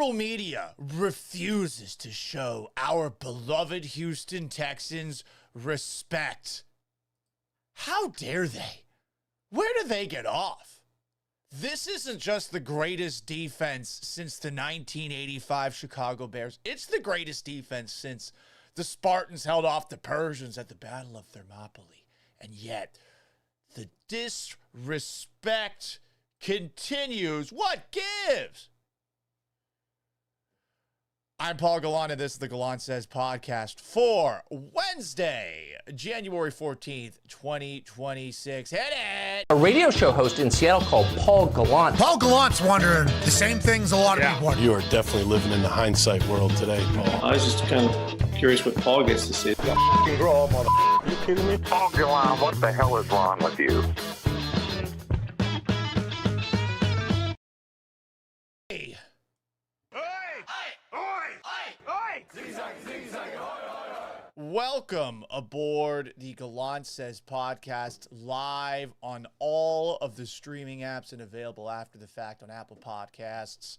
liberal media refuses to show our beloved Houston Texans respect. How dare they? Where do they get off? This isn't just the greatest defense since the 1985 Chicago Bears. It's the greatest defense since the Spartans held off the Persians at the Battle of Thermopylae. And yet, the disrespect continues. What gives? I'm Paul Gallant, and this is the Gallant Says podcast for Wednesday, January 14th, 2026. Hit it! A radio show host in Seattle called Paul Gallant. Paul Gallant's wondering the same things a lot of people wonder. You are definitely living in the hindsight world today, Paul. I was just kind of curious what Paul gets to say. Are you kidding me? Paul Gallant, what the hell is wrong with you? Hey. Welcome aboard the Gallant Says podcast, live on all of the streaming apps and available after the fact on Apple Podcasts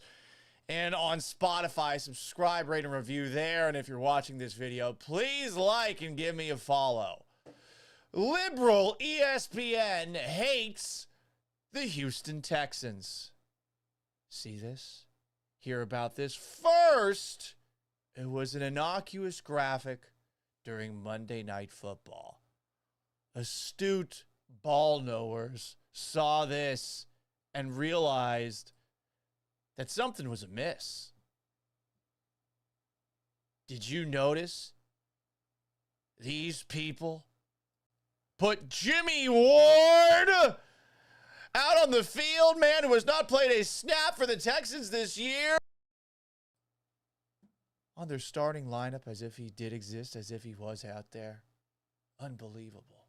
and on Spotify. Subscribe, rate, and review there. And if you're watching this video, please like and give me a follow. Liberal ESPN hates the Houston Texans. See this? Hear about this? First, it was an innocuous graphic during Monday Night Football. Astute ball knowers saw this and realized that something was amiss. Did you notice these people put Jimmy Ward out on the field, man, who has not played a snap for the Texans this year, on their starting lineup as if he did exist, as if he was out there? Unbelievable.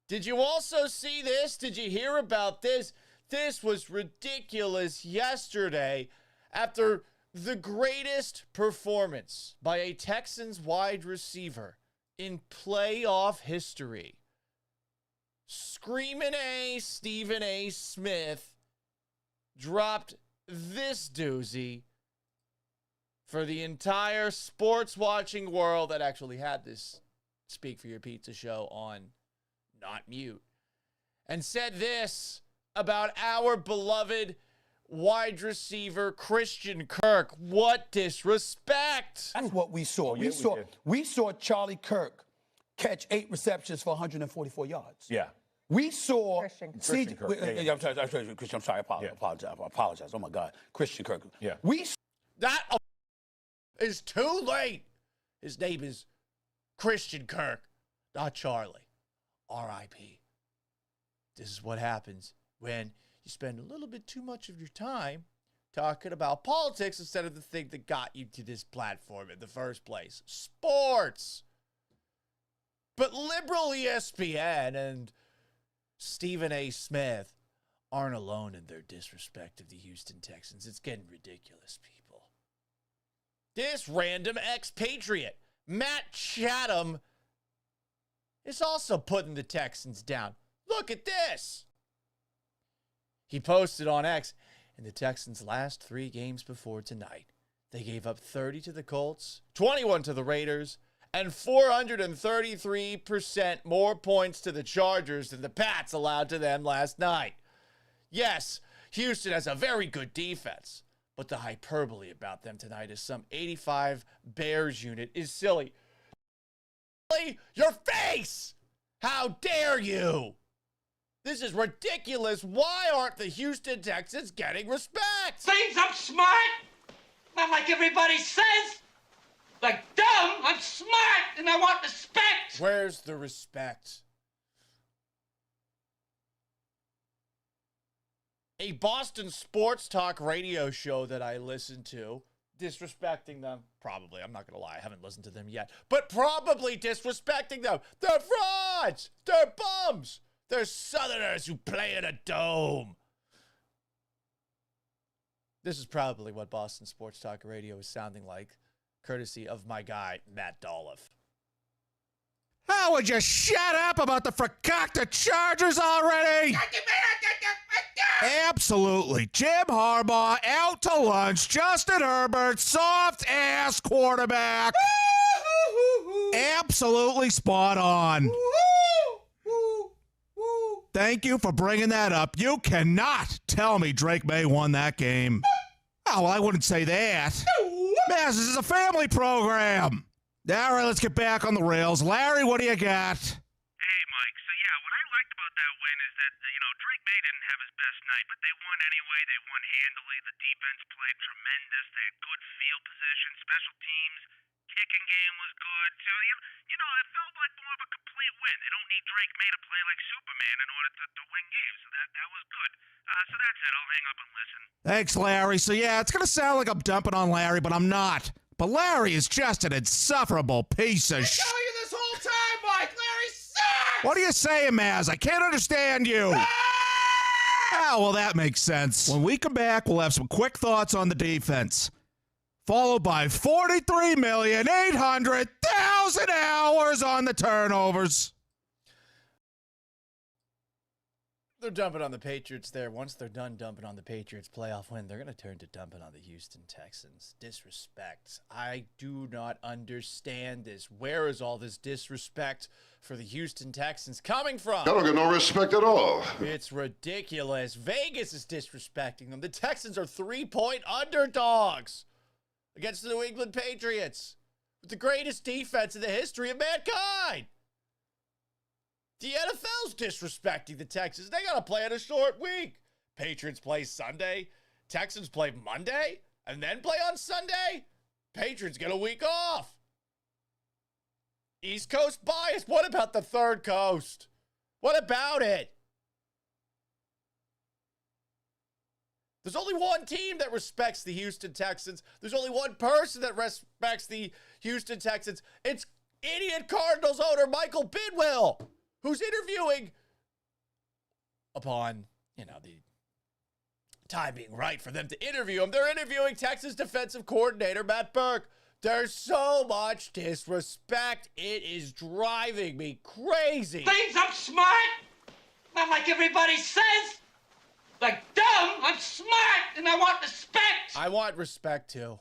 Did you also see this? Did you hear about this? This was ridiculous yesterday after the greatest performance by a Texans wide receiver in playoff history. Screaming A, Stephen A. Smith dropped this doozy for the entire sports watching world that actually had this Speak for Your Pizza show on not mute, and said this about our beloved wide receiver Christian Kirk. What disrespect! That's what we saw. We saw Charlie Kirk catch 8 receptions for 144 yards. Yeah. We saw Christian Kirk. I'm sorry, Christian. I'm sorry. I apologize. Oh my God, Christian Kirk. Yeah. That is too late. His name is Christian Kirk, not Charlie. R.I.P. This is what happens when you spend a little bit too much of your time talking about politics instead of the thing that got you to this platform in the first place, sports. But liberal ESPN and Stephen A. Smith aren't alone in their disrespect of the Houston Texans. It's getting ridiculous, people. This random expatriate, Matt Chatham, is also putting the Texans down. Look at this. He posted on X, in the Texans' last 3 games before tonight, they gave up 30 to the Colts, 21 to the Raiders, and 433% more points to the Chargers than the Pats allowed to them last night. Yes, Houston has a very good defense, but the hyperbole about them tonight is some 85 Bears unit is silly. Your face! How dare you? This is ridiculous. Why aren't the Houston Texans getting respect? Things I'm smart, not like everybody says. Like dumb, I'm smart and I want respect. Where's the respect? A Boston sports talk radio show that I listened to, disrespecting them. Probably, I'm not going to lie, I haven't listened to them yet. But probably disrespecting them. They're frauds. They're bums. They're Southerners who play in a dome. This is probably what Boston sports talk radio is sounding like, courtesy of my guy, Matt Dolph. How would you shut up about the Fracacta Chargers already? Absolutely. Jim Harbaugh out to lunch. Justin Herbert, soft ass quarterback. Absolutely spot on. Thank you for bringing that up. You cannot tell me Drake May won that game. Oh, well, I wouldn't say that. Man, this is a family program. All right, let's get back on the rails. Larry, what do you got? Hey, Mike. So, yeah, what I liked about that win is that, Drake May didn't have his best night, but they won anyway. They won handily. The defense played tremendous. They had good field position, special teams. Kicking game was good. So, it felt like more of a complete win. They don't need Drake May to play like Superman in order to win games. So that was good. So that's it. I'll hang up and listen. Thanks, Larry. So, yeah, it's going to sound like I'm dumping on Larry, but I'm not. But Larry is just an insufferable piece of shit. Tell you this whole time, Mike. Larry sucks. What are you saying, Maz? I can't understand you. Oh, well, that makes sense. When we come back, we'll have some quick thoughts on the defense, followed by 43,800,000 hours on the turnovers. They're dumping on the Patriots there. Once they're done dumping on the Patriots playoff win, they're going to turn to dumping on the Houston Texans. Disrespect. I do not understand this. Where is all this disrespect for the Houston Texans coming from? I don't get no respect at all. It's ridiculous. Vegas is disrespecting them. The Texans are 3-point underdogs against the New England Patriots with the greatest defense in the history of mankind. The NFL's disrespecting the Texans. They got to play on a short week. Patriots play Sunday. Texans play Monday and then play on Sunday. Patriots get a week off. East Coast bias. What about the third coast? What about it? There's only one team that respects the Houston Texans. There's only one person that respects the Houston Texans. It's idiot Cardinals owner Michael Bidwill, who's interviewing, upon, the time being right for them to interview him, they're interviewing Texas defensive coordinator Matt Burke. There's so much disrespect. It is driving me crazy. Things I'm smart. Not like everybody says. Like dumb, I'm smart and I want respect. I want respect too.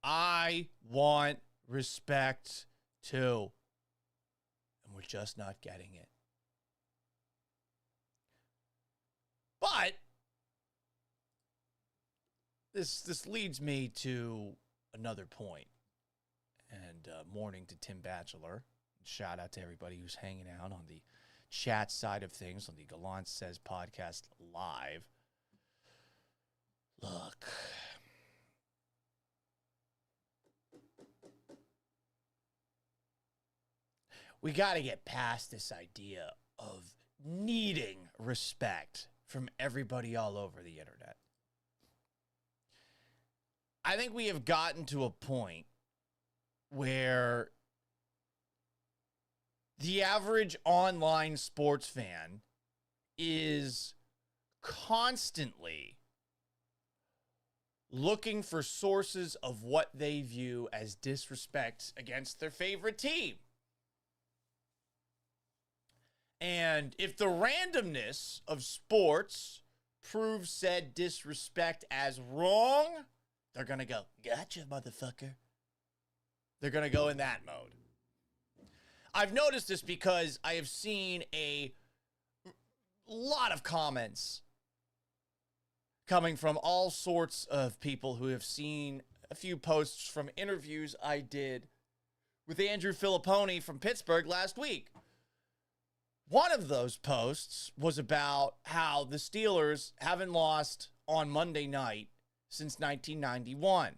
I want respect too. And we're just not getting it. But this leads me to another point. And morning to Tim Batchelor. Shout out to everybody who's hanging out on the chat side of things on the Gallant Says podcast live. Look. We got to get past this idea of needing respect from everybody all over the internet. I think we have gotten to a point where the average online sports fan is constantly looking for sources of what they view as disrespect against their favorite team. And if the randomness of sports proves said disrespect as wrong, they're going to go, gotcha, motherfucker. They're going to go in that mode. I've noticed this because I have seen a lot of comments coming from all sorts of people who have seen a few posts from interviews I did with Andrew Filipponi from Pittsburgh last week. One of those posts was about how the Steelers haven't lost on Monday night since 1991.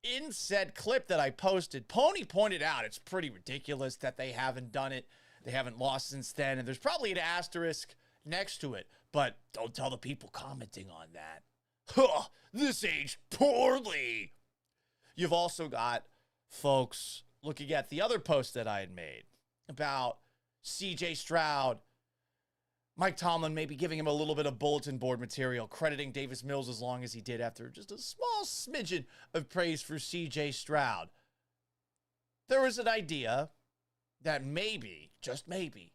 In said clip that I posted, Pony pointed out it's pretty ridiculous that they haven't done it. They haven't lost since then, and there's probably an asterisk next to it, but don't tell the people commenting on that. Huh, this aged poorly. You've also got folks looking at the other post that I had made about C.J. Stroud, Mike Tomlin maybe giving him a little bit of bulletin board material, crediting Davis Mills as long as he did after just a small smidgen of praise for C.J. Stroud. There was an idea that maybe, just maybe,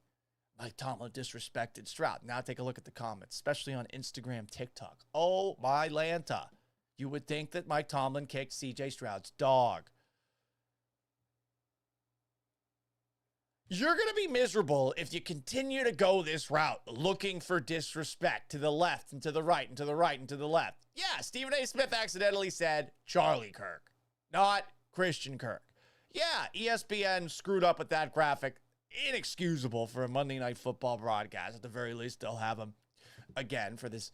Mike Tomlin disrespected Stroud. Now take a look at the comments, especially on Instagram, TikTok. Oh, my Lanta. You would think that Mike Tomlin kicked CJ Stroud's dog. You're going to be miserable if you continue to go this route, looking for disrespect to the left and to the right and to the right and to the left. Yeah, Stephen A. Smith accidentally said Charlie Kirk, not Christian Kirk. Yeah, ESPN screwed up with that graphic. Inexcusable for a Monday Night Football broadcast. At the very least, they'll have them again for this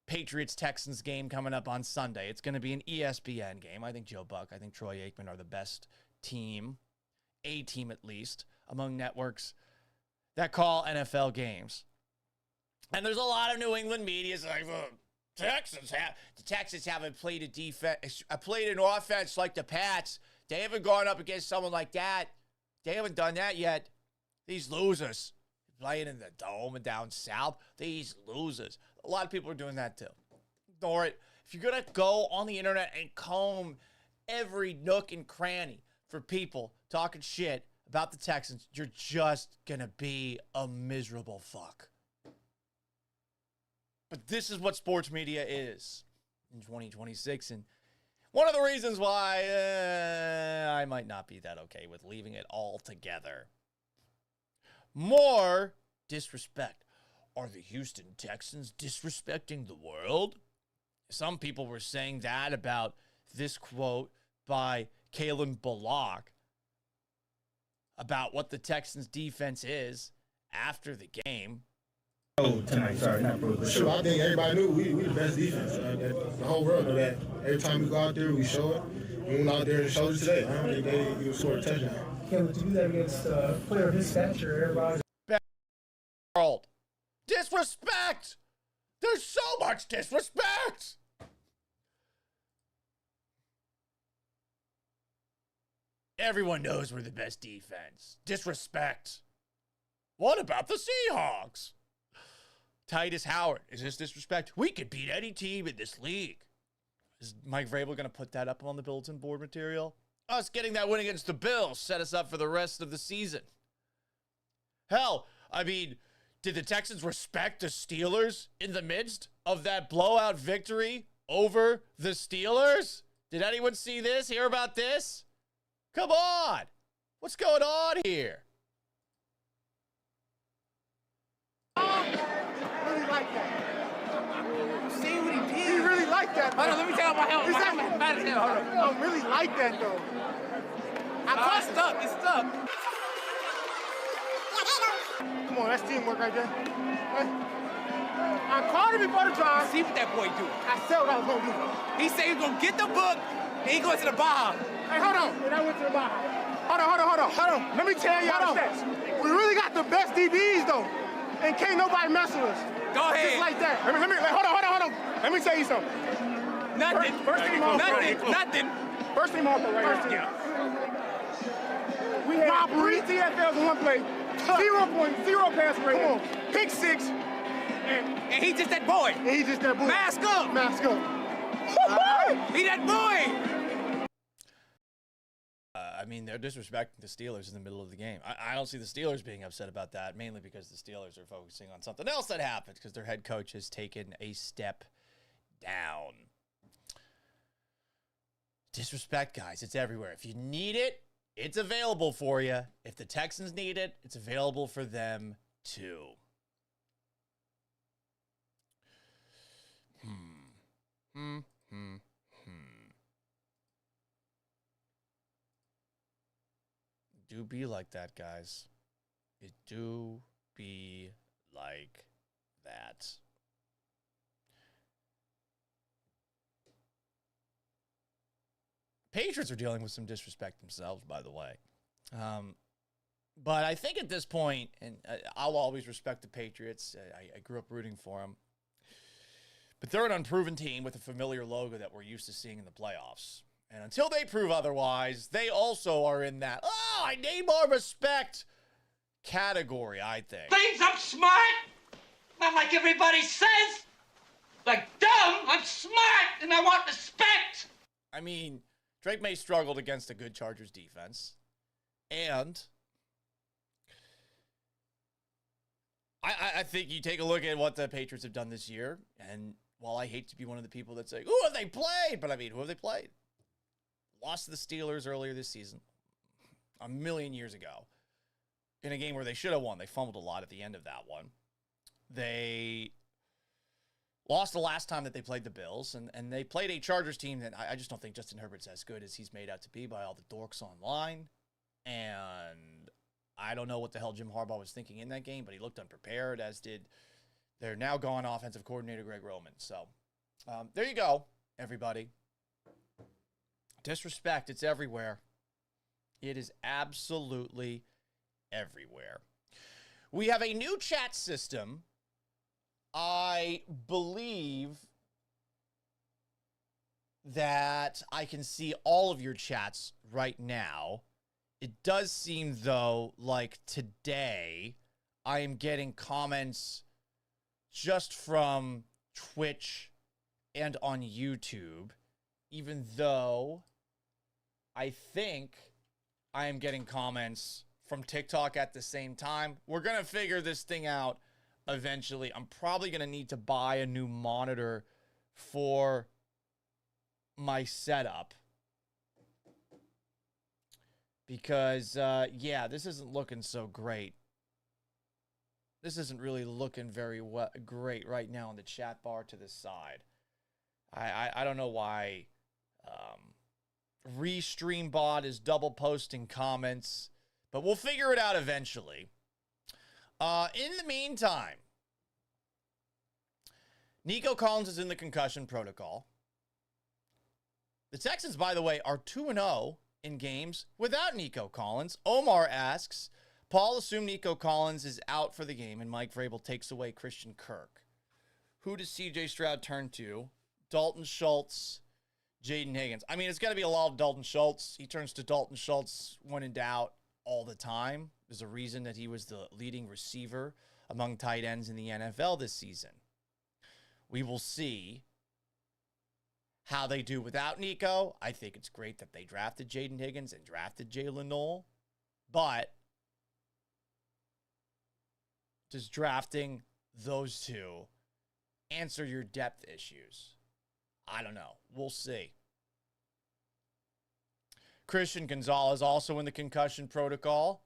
Patriots-Texans game coming up on Sunday. It's going to be an ESPN game. I think Joe Buck, I think Troy Aikman are the best team, a team at least, among networks that call NFL games. And there's a lot of New England media like, the Texans haven't played a defense, played an offense like the Pats. They haven't gone up against someone like that. They haven't done that yet. These losers playing in the dome and down south. These losers. A lot of people are doing that too. Ignore it. If you're going to go on the internet and comb every nook and cranny for people talking shit about the Texans, you're just going to be a miserable fuck. But this is what sports media is in 2026. And one of the reasons why I might not be that okay with leaving it all together. More disrespect. Are the Houston Texans disrespecting the world? Some people were saying that about this quote by Kalen Bullock about what the Texans defense is after the game. Tonight, sorry, not brutal. Sure, I think everybody knew we the best defense. The whole world knew that. Every time we go out there, we show it. We went out there and showed it today. I don't think they scored a touchdown. Can to do that against a player of his stature, everybody's world. Disrespect! There's so much disrespect! Everyone knows we're the best defense. Disrespect. What about the Seahawks? Titus Howard. Is this disrespect? We could beat any team in this league. Is Mike Vrabel going to put that up on the bulletin board material? Us getting that win against the Bills set us up for the rest of the season. Hell, I mean, did the Texans respect the Steelers in the midst of that blowout victory over the Steelers? Did anyone see this? Hear about this? Come on. What's going on here? really like that. See what he did? He really liked that. Hold on, let me tell you my helmet. My helmet bad as hell. Hold on. I really like that, though. It's stuck. It's stuck. Come on, that's teamwork right there. I called him before the drive. See what that boy do. I said what I was going to do. He said he was going to get the book, and he going to the bar. Hey, hold on. And I went to the bar. Hold on. Let me tell y'all the stats. We really got the best DBs, though. And can't nobody mess with us. Go ahead. Just like that. Hold on. Let me tell you something. Nothing. First team all Nothing. First team all right here. We had 3 TFLs in one play. 0 pass rate. Come on. Pick 6. And he just that boy. Mask up. He that boy. I mean, they're disrespecting the Steelers in the middle of the game. I don't see the Steelers being upset about that, mainly because the Steelers are focusing on something else that happened because their head coach has taken a step down. Disrespect, guys. It's everywhere. If you need it, it's available for you. If the Texans need it, it's available for them too. Do be like that, guys. It do be like that. Patriots are dealing with some disrespect themselves, by the way. But I think at this point, and I'll always respect the Patriots. I grew up rooting for them. But they're an unproven team with a familiar logo that we're used to seeing in the playoffs. And until they prove otherwise, they also are in that, I need more respect category, I think. Thinks I'm smart? Not like everybody says. Like dumb, I'm smart and I want respect. I mean, Drake May struggled against a good Chargers defense. And I think you take a look at what the Patriots have done this year, and while I hate to be one of the people that say, who have they played? But I mean, who have they played? Lost to the Steelers earlier this season, a million years ago, in a game where they should have won. They fumbled a lot at the end of that one. They lost the last time that they played the Bills, and they played a Chargers team that I just don't think Justin Herbert's as good as he's made out to be by all the dorks online. And I don't know what the hell Jim Harbaugh was thinking in that game, but he looked unprepared, as did their now gone offensive coordinator, Greg Roman. So there you go, everybody. Disrespect, it's everywhere. It is absolutely everywhere. We have a new chat system. I believe that I can see all of your chats right now. It does seem, though, like today I am getting comments just from Twitch and on YouTube, even though I think I am getting comments from TikTok at the same time. We're going to figure this thing out eventually. I'm probably going to need to buy a new monitor for my setup. Because, yeah, this isn't looking so great. This isn't really looking very great right now on the chat bar to the side. I don't know why ReStreamBot is double posting comments, but we'll figure it out eventually. In the meantime, Nico Collins is in the concussion protocol. The Texans, by the way, are 2-0 in games without Nico Collins. Omar asks, Paul assumed Nico Collins is out for the game and Mike Vrabel takes away Christian Kirk. Who does CJ Stroud turn to? Dalton Schultz, Jaden Higgins. I mean, it's got to be a lot of Dalton Schultz. He turns to Dalton Schultz when in doubt all the time. There's a reason that he was the leading receiver among tight ends in the NFL this season. We will see how they do without Nico. I think it's great that they drafted Jaden Higgins and drafted Jalen Noel. But does drafting those two answer your depth issues? I don't know. We'll see. Christian Gonzalez also in the concussion protocol.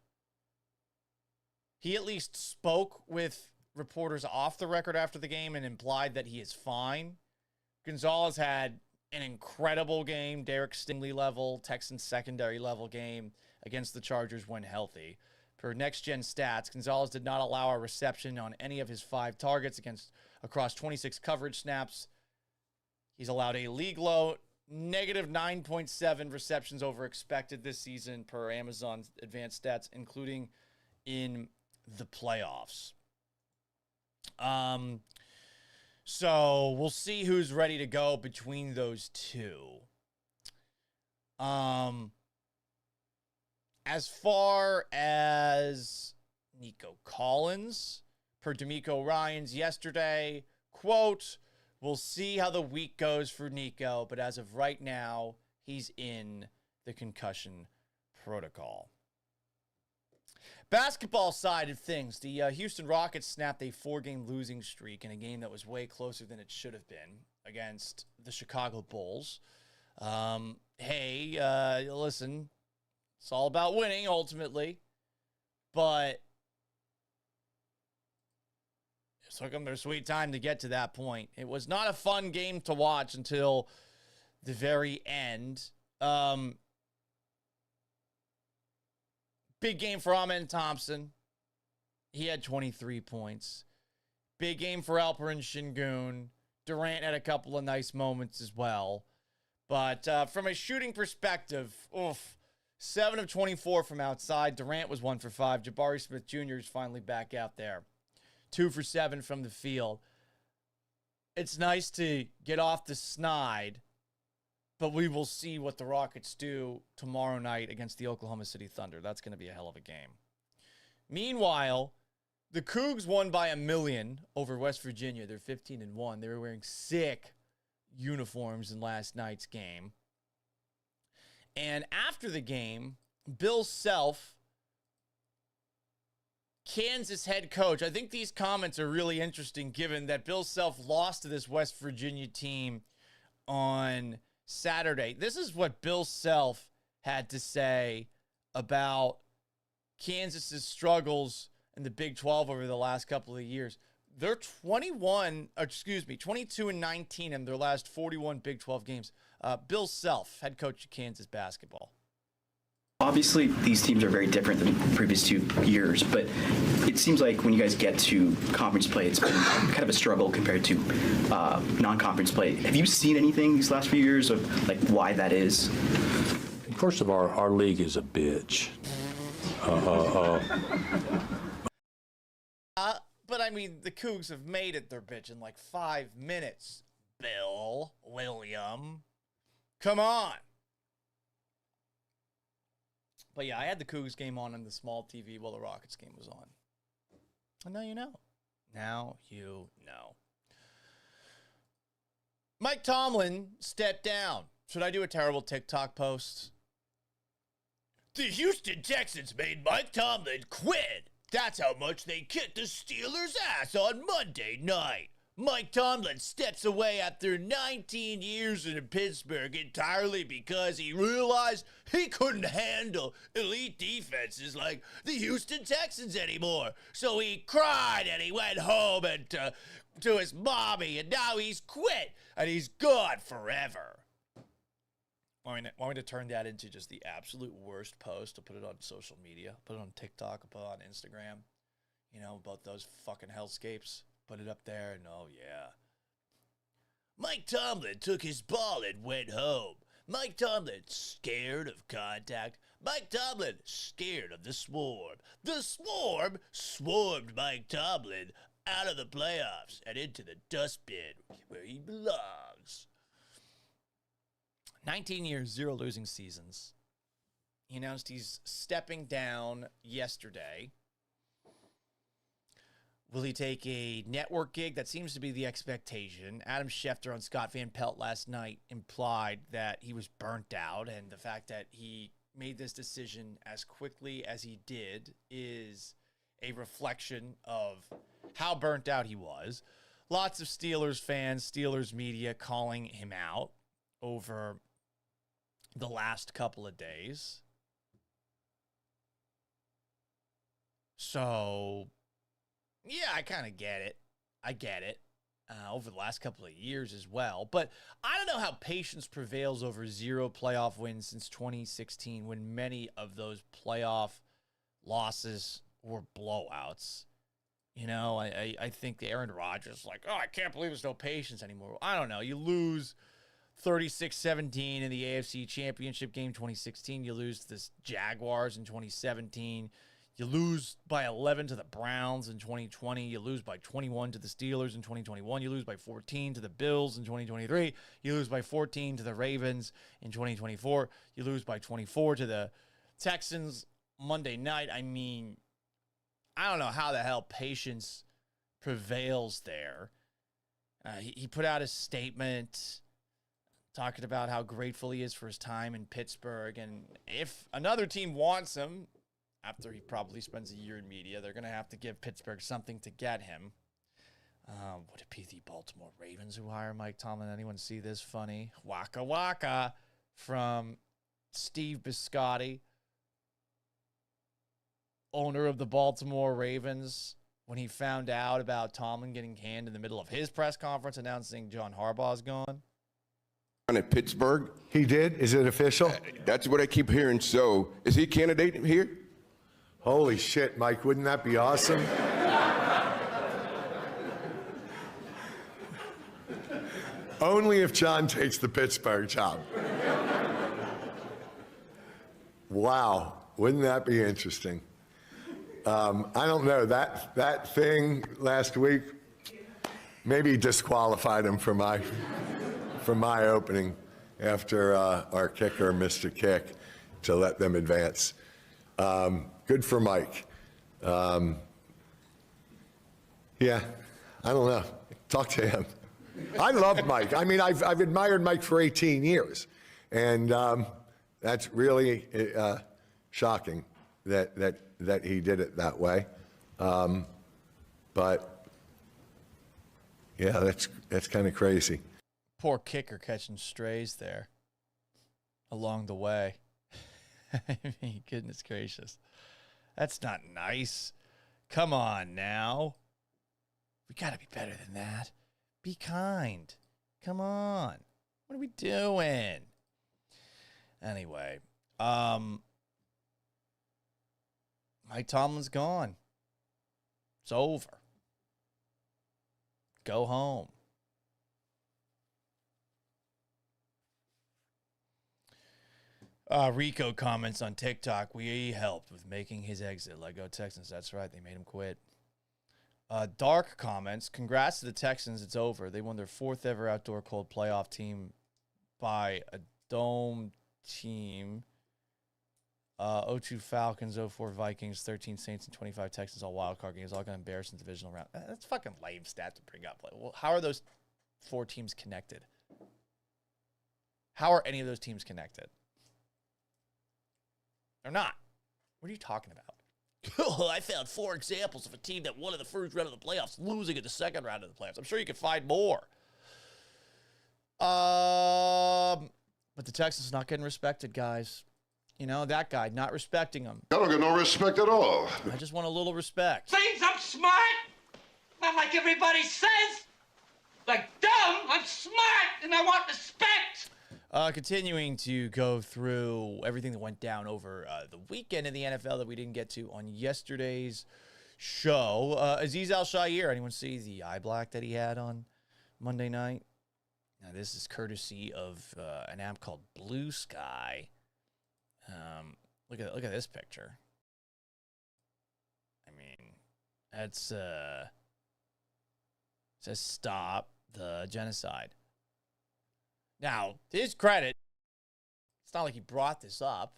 He at least spoke with reporters off the record after the game and implied that he is fine. Gonzalez had an incredible game, Derek Stingley level, Texans secondary level game against the Chargers when healthy. Per next-gen stats, Gonzalez did not allow a reception on any of his 5 targets across 26 coverage snaps. He's allowed a league low negative 9.7 receptions over expected this season per Amazon's advanced stats, including in the playoffs. So we'll see who's ready to go between those two. As far as Nico Collins, per D'Amico Ryans yesterday, quote, we'll see how the week goes for Nico, but as of right now, he's in the concussion protocol. Basketball side of things, the Houston Rockets snapped a 4-game losing streak in a game that was way closer than it should have been against the Chicago Bulls. Listen, it's all about winning ultimately, but it took them their sweet time to get to that point. It was not a fun game to watch until the very end. Big game for Amen Thompson. He had 23 points. Big game for Alperen Şengün. Durant had a couple of nice moments as well. But from a shooting perspective, 7 of 24 from outside. Durant was 1 for 5. Jabari Smith Jr. is finally back out there. 2 for 7 from the field. It's nice to get off the snide, but we will see what the Rockets do tomorrow night against the Oklahoma City Thunder. That's going to be a hell of a game. Meanwhile, the Cougs won by 1 million over West Virginia. They're 15-1. They were wearing sick uniforms in last night's game. And after the game, Bill Self Kansas head coach. I think these comments are really interesting given that Bill Self lost to this West Virginia team on Saturday. This is what Bill Self had to say about Kansas's struggles in the Big 12 over the last couple of years. They're 22-19 in their last 41 Big 12 games. Bill Self, head coach of Kansas basketball. Obviously, these teams are very different than the previous 2 years, but it seems like when you guys get to conference play, it's been kind of a struggle compared to non-conference play. Have you seen anything these last few years of like why that is? First of all, our league is a bitch. But I mean, the Cougs have made it their bitch in like 5 minutes. Bill, William, come on. But yeah, I had the Cougs game on the small TV while the Rockets game was on. And now you know. Now you know. Mike Tomlin stepped down. Should I do a terrible TikTok post? The Houston Texans made Mike Tomlin quit. That's how much they kicked the Steelers' ass on Monday night. Mike Tomlin steps away after 19 years in Pittsburgh entirely because he realized he couldn't handle elite defenses like the Houston Texans anymore. So he cried and he went home and to his mommy, and now he's quit and he's gone forever. Want me to turn that into just the absolute worst post? I'll put it on social media. Put it on TikTok. I'll put it on Instagram. You know, about those fucking hellscapes. Put it up there and oh yeah. Mike Tomlin took his ball and went home. Mike Tomlin scared of contact. Mike Tomlin scared of the swarm. The swarm swarmed Mike Tomlin out of the playoffs and into the dustbin where he belongs. 19 years, 0 losing seasons. He announced he's stepping down yesterday. Will he take a network gig? That seems to be the expectation. Adam Schefter on Scott Van Pelt last night implied that he was burnt out, and the fact that he made this decision as quickly as he did is a reflection of how burnt out he was. Lots of Steelers fans, Steelers media calling him out over the last couple of days. So, yeah, I kind of get it. I get it. Over the last couple of years as well. But I don't know how patience prevails over 0 playoff wins since 2016 when many of those playoff losses were blowouts. You know, I think Aaron Rodgers like, oh, I can't believe there's no patience anymore. I don't know. You lose 36-17 in the AFC Championship game 2016. You lose to the Jaguars in 2017. You lose by 11 to the Browns in 2020. You lose by 21 to the Steelers in 2021. You lose by 14 to the Bills in 2023. You lose by 14 to the Ravens in 2024. You lose by 24 to the Texans Monday night. I mean, I don't know how the hell patience prevails there. He put out a statement talking about how grateful he is for his time in Pittsburgh. And if another team wants him, after he probably spends a year in media, they're going to have to give Pittsburgh something to get him. Would it be the Baltimore Ravens who hire Mike Tomlin? Anyone see this funny? Waka waka from Steve Biscotti, owner of the Baltimore Ravens, when he found out about Tomlin getting canned in the middle of his press conference announcing John Harbaugh's gone. At Pittsburgh. He did? Is it official? That's what I keep hearing. So is he a candidate here? Holy shit, Mike, wouldn't that be awesome? Only if John takes the Pittsburgh job. Wow, wouldn't that be interesting? I don't know, that thing last week maybe disqualified him for my opening after our kicker missed a kick to let them advance. Good for Mike. Yeah, I don't know. Talk to him. I love Mike. I mean, I've admired Mike for 18 years, and that's really shocking that he did it that way. But yeah, that's kind of crazy. Poor kicker catching strays there along the way. I mean, goodness gracious. That's not nice. Come on now. We got to be better than that. Be kind. Come on. What are we doing? Anyway, Mike Tomlin's gone. It's over. Go home. Rico comments on TikTok. We helped with making his exit. Lego Texans. That's right. They made him quit. Dark comments. Congrats to the Texans. It's over. They won their 4th ever outdoor cold playoff team by a dome team. 02 Falcons, 04 Vikings, 13 Saints, and 25 Texans, all wild card games, all going to embarrass in the divisional round. That's fucking lame stat to bring up. Like, well, how are those 4 teams connected? How are any of those teams connected? They're not. What are you talking about? Oh, I found 4 examples of a team that won in the first round of the playoffs, losing in the second round of the playoffs. I'm sure you could find more. But the Texans not getting respected, guys. You know, that guy, not respecting him. I don't get no respect at all. I just want a little respect. Things I'm smart. Not like everybody says. Like dumb, I'm smart and I want respect. Continuing to go through everything that went down over the weekend in the NFL that we didn't get to on yesterday's show. Azeez Al-Shaair, anyone see the eye black that he had on Monday night? Now, this is courtesy of an app called Blue Sky. Look at this picture. I mean, that's says stop the genocide. Now, to his credit, it's not like he brought this up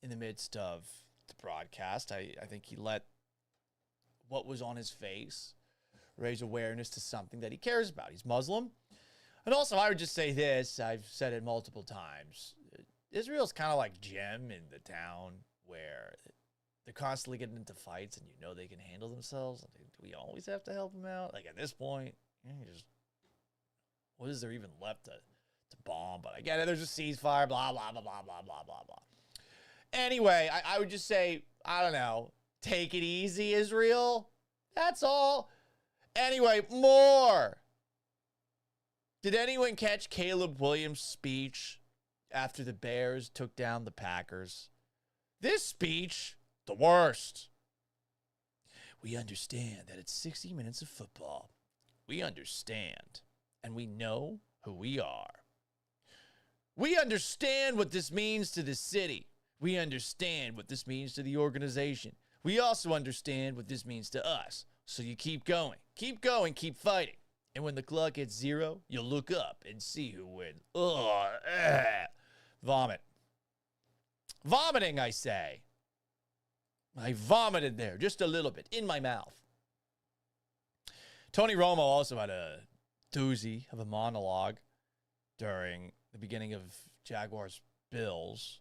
in the midst of the broadcast. I think he let what was on his face raise awareness to something that he cares about. He's Muslim. And also, I would just say this. I've said it multiple times. Israel's kind of like Jim in the town where they're constantly getting into fights and you know they can handle themselves. I mean, do we always have to help them out? Like, at this point, what is there even left to bomb? But I get it. There's a ceasefire, blah, blah, blah, blah, blah, blah, blah, blah. Anyway, I would just say, I don't know, take it easy, Israel. That's all. Anyway, more. Did anyone catch Caleb Williams' speech after the Bears took down the Packers? This speech, the worst. We understand that it's 60 minutes of football. We understand, and we know who we are. We understand what this means to the city. We understand what this means to the organization. We also understand what this means to us. So you keep going, keep fighting. And when the clock hits 0, you'll look up and see who wins. Vomit. Vomiting, I say. I vomited there just a little bit in my mouth. Tony Romo also had a doozy of a monologue during the beginning of Jaguars Bills.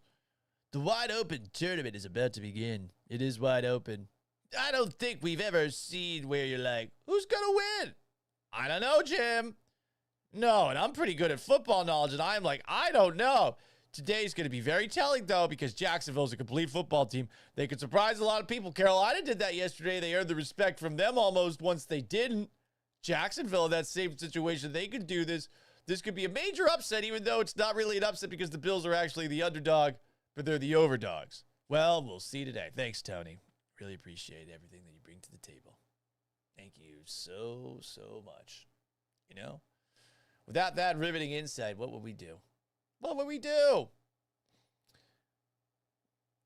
The wide open tournament is about to begin. It is wide open. I don't think we've ever seen where you're like, who's going to win? I don't know, Jim. No, and I'm pretty good at football knowledge, and I'm like, I don't know. Today's going to be very telling, though, because Jacksonville's a complete football team. They could surprise a lot of people. Carolina did that yesterday. They earned the respect from them almost once they didn't. Jacksonville, in that same situation, they could do this. This could be a major upset, even though it's not really an upset because the Bills are actually the underdog, but they're the overdogs. Well, we'll see today. Thanks, Tony. Really appreciate everything that you bring to the table. Thank you so, so much. You know, without that riveting insight, what would we do? What would we do?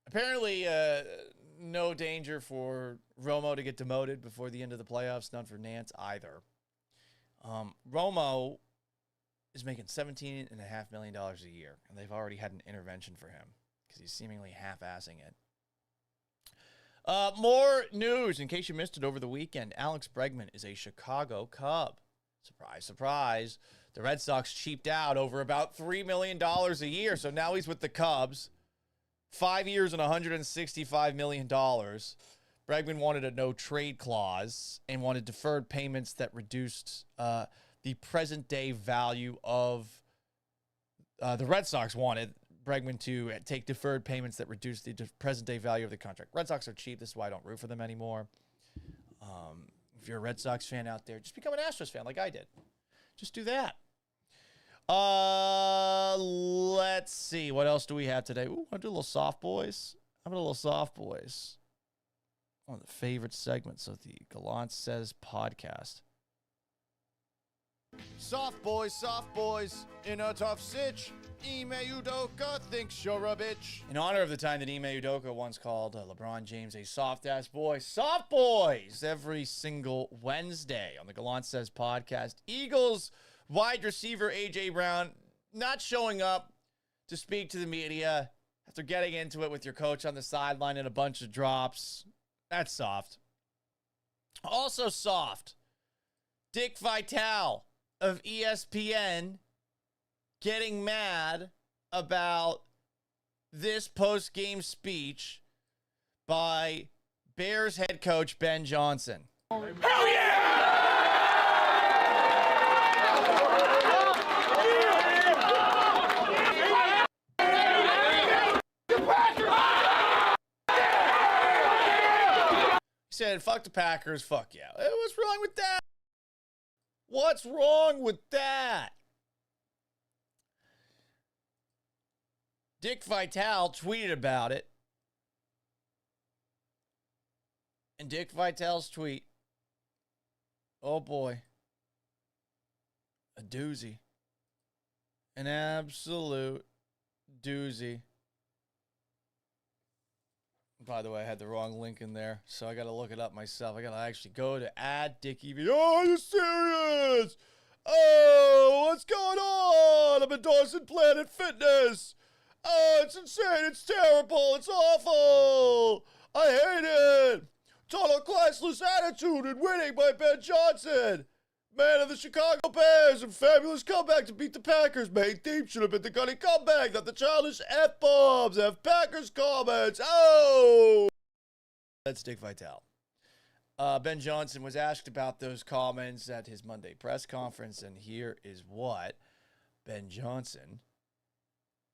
Apparently, no danger for Romo to get demoted before the end of the playoffs. None for Nance either. Romo is making $17.5 million a year, and they've already had an intervention for him because he's seemingly half-assing it. More news, in case you missed it over the weekend. Alex Bregman is a Chicago Cub. Surprise, surprise. The Red Sox cheaped out over about $3 million a year, so now he's with the Cubs. 5 years and $165 million. Bregman wanted a no-trade clause and wanted deferred payments that reduced the present-day value of the Red Sox wanted Bregman to take deferred payments that reduced the present-day value of the contract. Red Sox are cheap. This is why I don't root for them anymore. If you're a Red Sox fan out there, just become an Astros fan like I did. Just do that. Let's see. What else do we have today? Ooh, want to do a little soft boys? How about a little soft boys? One of the favorite segments of the Gallant Says podcast. Soft boys, in a tough sitch. Ime Udoka thinks you're a bitch. In honor of the time that Ime Udoka once called LeBron James a soft-ass boy. Soft boys every single Wednesday on the Gallant Says podcast. Eagles wide receiver A.J. Brown not showing up to speak to the media after getting into it with your coach on the sideline and a bunch of drops. That's soft. Also soft. Dick Vitale of ESPN getting mad about this post-game speech by Bears head coach Ben Johnson. Hell yeah! He said, fuck the Packers, fuck yeah. What's wrong with that? What's wrong with that? Dick Vitale tweeted about it. And Dick Vitale's tweet, oh boy, a doozy. An absolute doozy. By the way, I had the wrong link in there, so I got to look it up myself. I got to actually go to @DickEV. Oh, are you serious? Oh, what's going on? I'm endorsing Planet Fitness. Oh, it's insane. It's terrible. It's awful. I hate it. Total classless attitude and winning by Ben Johnson. Man of the Chicago Bears and fabulous comeback to beat the Packers. Main theme should have been the gunny comeback, not the childish F-bombs. Have Packers comments. Oh! That's Dick Vitale. Ben Johnson was asked about those comments at his Monday press conference, and here is what Ben Johnson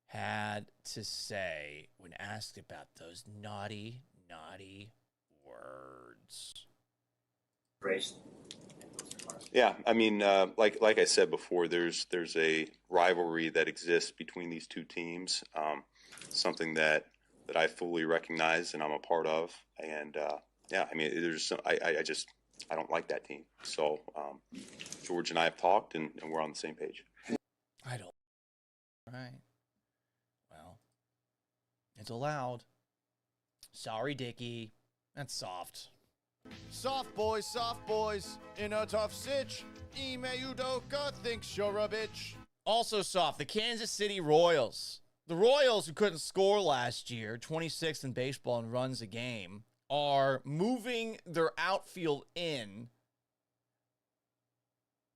had to say when asked about those naughty, naughty words. Yeah, I mean, like I said before, there's a rivalry that exists between these two teams, something that I fully recognize and I'm a part of, and yeah, I mean, I don't like that team. So George and I have talked, and we're on the same page. I don't. Right. Well, it's allowed. Sorry, Dickie. That's soft. Soft boys, in a tough sitch. Ime Udoka thinks you're a bitch. Also soft, the Kansas City Royals. The Royals, who couldn't score last year, 26th in baseball in runs a game, are moving their outfield in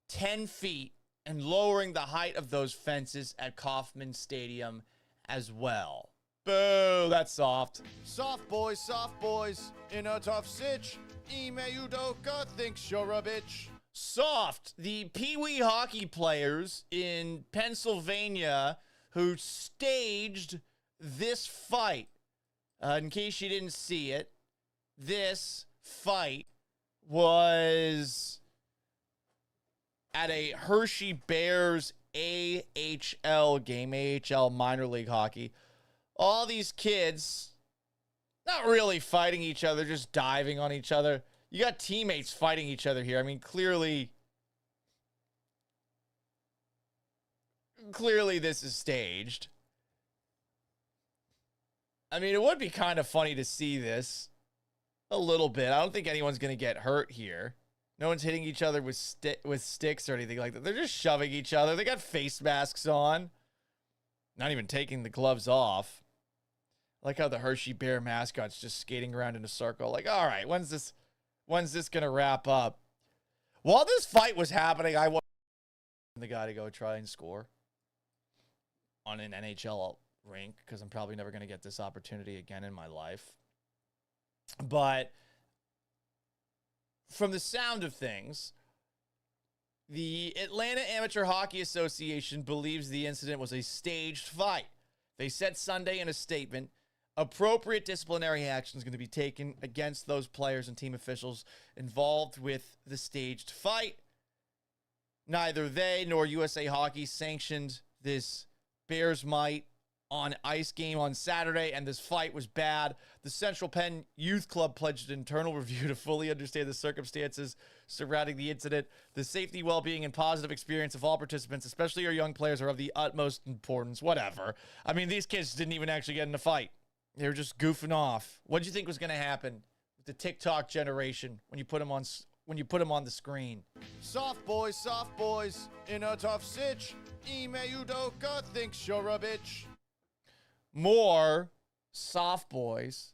10 feet and lowering the height of those fences at Kauffman Stadium as well. Boo, that's soft. Soft boys, in a tough sitch. Ime Udoka thinks you're a bitch. Soft, the Pee Wee hockey players in Pennsylvania who staged this fight. In case you didn't see it, this fight was at a Hershey Bears AHL game, AHL minor league hockey. All these kids, not really fighting each other, just diving on each other. You got teammates fighting each other here. I mean, clearly this is staged. I mean, it would be kind of funny to see this a little bit. I don't think anyone's going to get hurt here. No one's hitting each other with sticks or anything like that. They're just shoving each other. They got face masks on. Not even taking the gloves off. I like how the Hershey Bear mascot's just skating around in a circle. Like, all right, when's this going to wrap up? While this fight was happening, I wanted the guy to go try and score on an NHL rink because I'm probably never going to get this opportunity again in my life. But from the sound of things, the Atlanta Amateur Hockey Association believes the incident was a staged fight. They said Sunday in a statement, appropriate disciplinary action is going to be taken against those players and team officials involved with the staged fight. Neither they nor USA Hockey sanctioned this Bears Might on ice game on Saturday, and this fight was bad. The Central Penn Youth Club pledged an internal review to fully understand the circumstances surrounding the incident. The safety, well-being, and positive experience of all participants, especially our young players, are of the utmost importance. Whatever. I mean, these kids didn't even actually get in a fight. They were just goofing off. What did you think was going to happen with the TikTok generation when you put them on the screen? Soft boys, in a tough sitch. Ime Udoka thinks you're a bitch. More soft boys.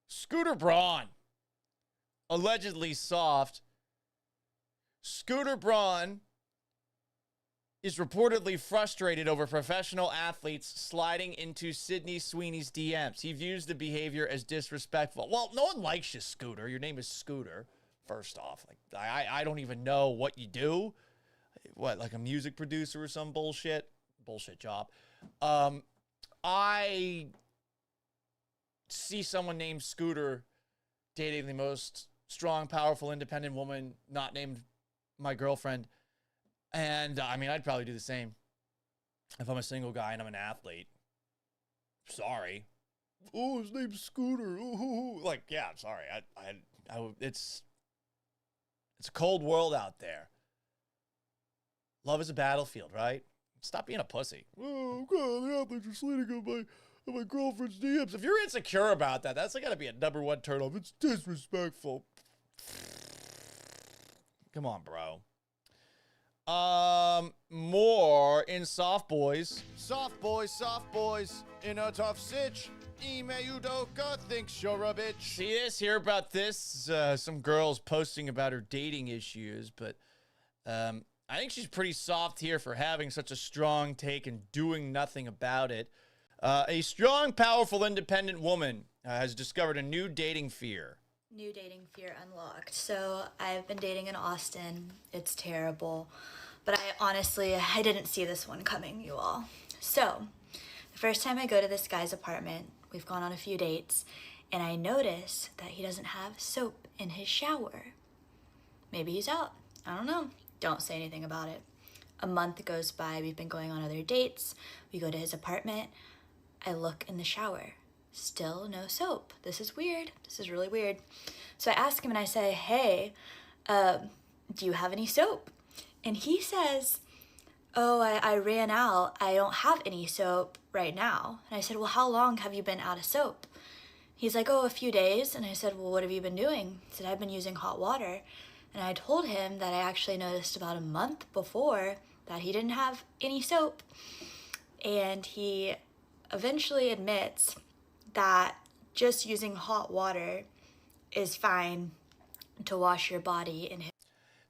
Scooter Braun, allegedly soft. Scooter Braun is reportedly frustrated over professional athletes sliding into Sydney Sweeney's DMs. He views the behavior as disrespectful. Well, no one likes you, Scooter. Your name is Scooter, first off. Like, I don't even know what you do. What, like a music producer or some bullshit? Bullshit job. I see someone named Scooter dating the most strong, powerful, independent woman not named my girlfriend. And, I mean, I'd probably do the same if I'm a single guy and I'm an athlete. Sorry. Oh, his name's Scooter. Ooh. Like, yeah, I'm sorry. It's a cold world out there. Love is a battlefield, right? Stop being a pussy. Oh, God, the athletes are sliding on my girlfriend's DMs. If you're insecure about that, that's got to be a number one turnoff. It's disrespectful. Come on, bro. More in soft boys. Soft boys, in a tough sitch. Ime Udoka thinks you're a bitch. See this? Hear about this? Some girls posting about her dating issues, but I think she's pretty soft here for having such a strong take and doing nothing about it. A strong, powerful, independent woman has discovered a new dating fear. New dating fear unlocked. So I've been dating in Austin. It's terrible. But I didn't see this one coming, you all. So the first time I go to this guy's apartment, we've gone on a few dates, and I notice that he doesn't have soap in his shower. Maybe he's out. I don't know. Don't say anything about it. A month goes by. We've been going on other dates. We go to his apartment. I look in the shower. Still no soap. This is weird. This is really weird. So I ask him and I say, hey, do you have any soap? And he says, oh, I ran out. I don't have any soap right now. And I said, well, how long have you been out of soap? He's like, oh, a few days. And I said, well, what have you been doing? He said, I've been using hot water. And I told him that I actually noticed about a month before that he didn't have any soap. And he eventually admits that just using hot water is fine to wash your body in his.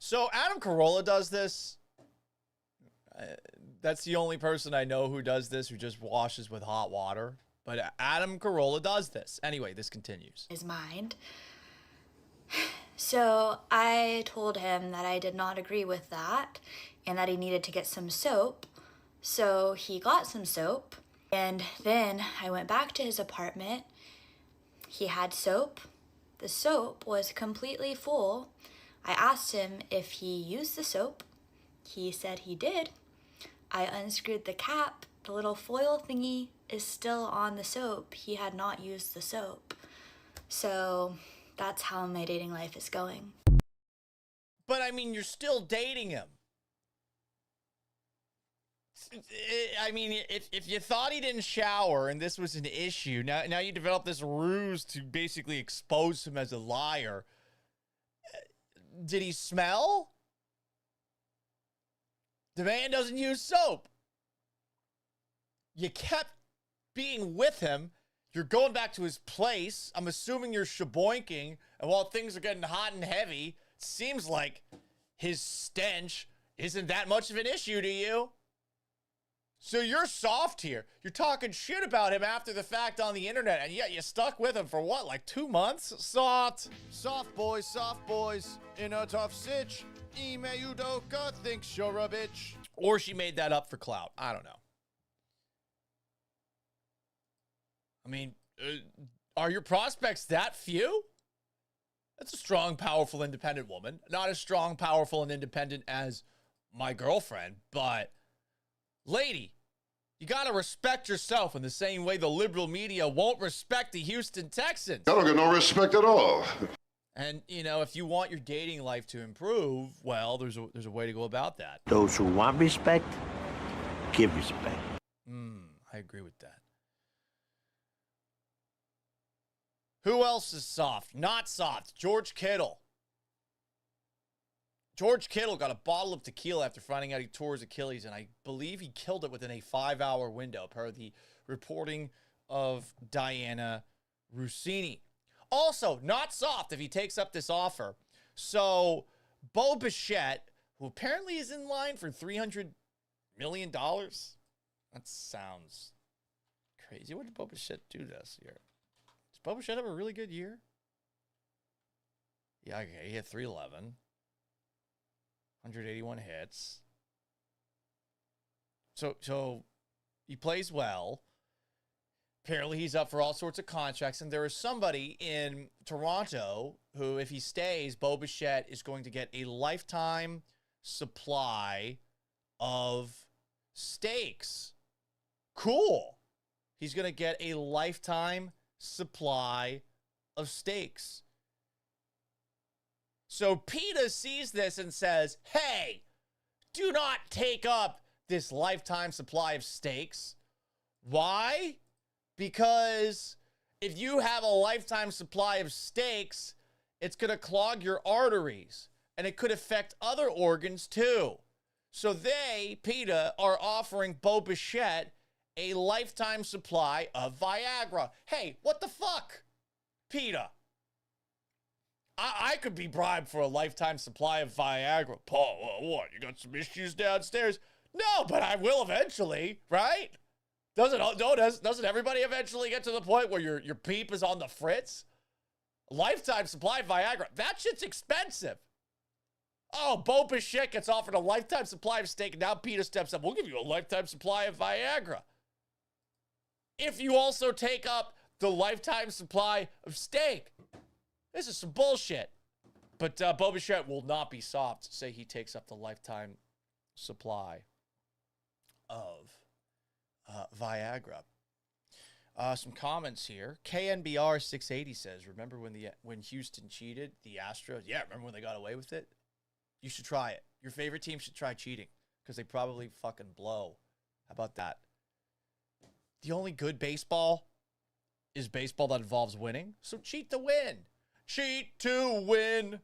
So Adam Carolla does this. That's the only person I know who does this, who just washes with hot water. But Adam Carolla does this. Anyway, this continues. His mind. So I told him that I did not agree with that and that he needed to get some soap. So he got some soap. And then I went back to his apartment. He had soap. The soap was completely full. I asked him if he used the soap. He said he did. I unscrewed the cap. The little foil thingy is still on the soap. He had not used the soap. So that's how my dating life is going. But I mean, you're still dating him. I mean, if you thought he didn't shower and this was an issue, now you develop this ruse to basically expose him as a liar. Did he smell? The man doesn't use soap. You kept being with him. You're going back to his place. I'm assuming you're shaboinking. And while things are getting hot and heavy, it seems like his stench isn't that much of an issue to you. So you're soft here. You're talking shit about him after the fact on the internet, and yet you stuck with him for what, like 2 months? Soft. Soft boys, in a tough sitch. Ime Udoka thinks you're a bitch. Or she made that up for clout. I don't know. I mean, are your prospects that few? That's a strong, powerful, independent woman. Not as strong, powerful, and independent as my girlfriend, but lady, you got to respect yourself in the same way the liberal media won't respect the Houston Texans. I don't get no respect at all. And, you know, if you want your dating life to improve, well, there's a way to go about that. Those who want respect, give respect. I agree with that. Who else is soft? Not soft. George Kittle. George Kittle got a bottle of tequila after finding out he tore his Achilles, and I believe he killed it within a 5-hour window, per the reporting of Diana Rossini. Also, not soft if he takes up this offer. So, Bo Bichette, who apparently is in line for $300 million. That sounds crazy. What did Bo Bichette do this year? Does Bo Bichette have a really good year? Yeah, okay. He had 311. 181 hits. So he plays well. Apparently he's up for all sorts of contracts, and there is somebody in Toronto who, if he stays, Bo Bichette is going to get a lifetime supply of steaks. Cool. He's going to get a lifetime supply of steaks. So PETA sees this and says, hey, do not take up this lifetime supply of steaks. Why? Because if you have a lifetime supply of steaks, it's going to clog your arteries, and it could affect other organs too. So they, PETA, are offering Bo Bichette a lifetime supply of Viagra. Hey, what the fuck, PETA? I could be bribed for a lifetime supply of Viagra. Paul, what? You got some issues downstairs? No, but I will eventually, right? Doesn't everybody eventually get to the point where your peep is on the fritz? A lifetime supply of Viagra. That shit's expensive. Oh, Bo Bichette gets offered a lifetime supply of steak, and now PETA steps up. We'll give you a lifetime supply of Viagra. If you also take up the lifetime supply of steak. This is some bullshit. But Bo Bichette will not be soft. Say he takes up the lifetime supply of Viagra. Some comments here. KNBR 680 says, remember when Houston cheated the Astros? Yeah, remember when they got away with it? You should try it. Your favorite team should try cheating because they probably fucking blow. How about that? The only good baseball is baseball that involves winning. So cheat to win. Cheat to win.